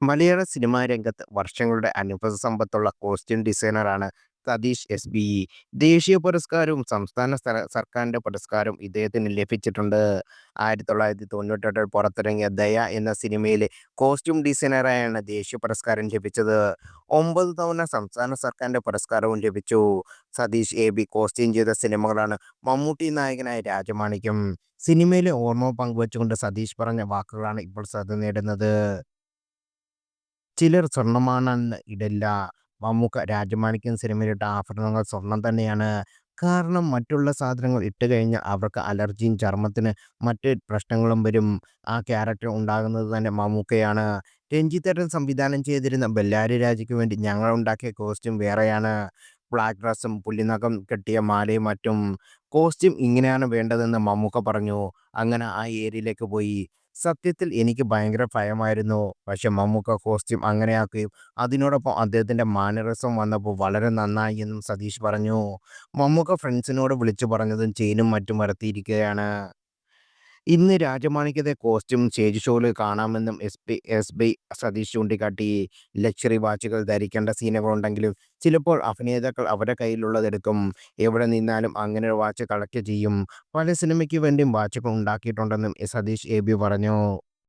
മലയാള cinema രംഗത്ത് വർഷങ്ങളുടെ അനുഭവ സമ്പത്തുള്ള കോസ്റ്റ്യൂം ഡിസൈനറാണ് സതീഷ് എസ്. ദേശീയ പുരസ്കാരവും സംസ്ഥാന സർക്കാരിന്റെ പുരസ്കാരവും ഇദ്ദേഹത്തിന് ലഭിച്ചിട്ടുണ്ട്. 1998 പുറത്തിറങ്ങിയ ദയ എന്ന സിനിമയിലെ കോസ്റ്റ്യൂം ഡിസൈനറായാണ് ദേശീയ പുരസ്കാരം ലഭിച്ചത്. 9 തവണ സംസ്ഥാന സർക്കാരിന്റെ പുരസ്കാരവും ലഭിച്ചു. സതീഷ് കോസ്റ്റ്യൂം ചെയ്ത സിനിമകളാണ് മമ്മൂട്ടി നായകനായ രാജമാണിക്യം. സിനിമയിലെ ഓർമ്മ പങ്കുവച്ചുകൊണ്ട് സതീഷ് പറഞ്ഞ വാക്കുകളാണ് ഇപ്പോൾ ശ്രദ്ധ നേടുന്നത്. ചിലർ സ്വർണ്ണമാണെന്ന് ഇടില്ല. മമ്മൂക്ക രാജമാണിക്യം സിനിമയിലിട്ട ആഭരണങ്ങൾ സ്വർണം തന്നെയാണ്. കാരണം മറ്റുള്ള സാധനങ്ങൾ ഇട്ട് കഴിഞ്ഞാൽ അവർക്ക് അലർജിയും ചർമ്മത്തിന് മറ്റ് പ്രശ്നങ്ങളും വരും. ആ ക്യാരക്ടർ ഉണ്ടാകുന്നത് തന്നെ മമ്മൂക്കയാണ്. രഞ്ജിത്തേട്ടൻ സംവിധാനം ചെയ്തിരുന്ന ബെല്ലാരി രാജയ്ക്ക് വേണ്ടി ഞങ്ങൾ ഉണ്ടാക്കിയ കോസ്റ്റ്യൂം വേറെയാണ്. ബ്ലാക്ക് ഡ്രസ്സും പുള്ളിനഖം കെട്ടിയ മാലയും മറ്റും. കോസ്റ്റ്യൂം ഇങ്ങനെയാണ് വേണ്ടതെന്ന് മമ്മൂക്ക പറഞ്ഞു. അങ്ങനെ ആ ഏരിയയിലേക്ക് പോയി. സത്യത്തിൽ എനിക്ക് ഭയങ്കര ഭയമായിരുന്നു. പക്ഷെ മമ്മൂക്ക കോസ്റ്റ്യൂം അങ്ങനെയാക്കുകയും അതിനോടൊപ്പം അദ്ദേഹത്തിന്റെ മാനറിസം വന്നപ്പോൾ വളരെ നന്നായി എന്നും സതീഷ് പറഞ്ഞു. മമ്മൂക്ക ഫ്രണ്ട്സിനോട് വിളിച്ചു പറഞ്ഞതും ചെയിനും മറ്റും വരുത്തിയിരിക്കുകയാണ്. ഇന്ന് രാജമാണിക്യത്തെ കോസ്റ്റ്യൂം സ്റ്റേജ് ഷോയിൽ കാണാമെന്നും എസ് പി സതീഷ് ചൂണ്ടിക്കാട്ടി. ലക്ഷറി വാച്ചുകൾ ധരിക്കേണ്ട സീനുകളുണ്ടെങ്കിലും ചിലപ്പോൾ അഭിനേതാക്കൾ അവരുടെ കയ്യിലുള്ളതെടുക്കും. എവിടെ നിന്നാലും അങ്ങനെ ഒരു വാച്ച് കളക്ട് ചെയ്യും. പല സിനിമയ്ക്ക് വേണ്ടിയും വാച്ചുകൾ ഉണ്ടാക്കിയിട്ടുണ്ടെന്നും സതീഷ് പറഞ്ഞു.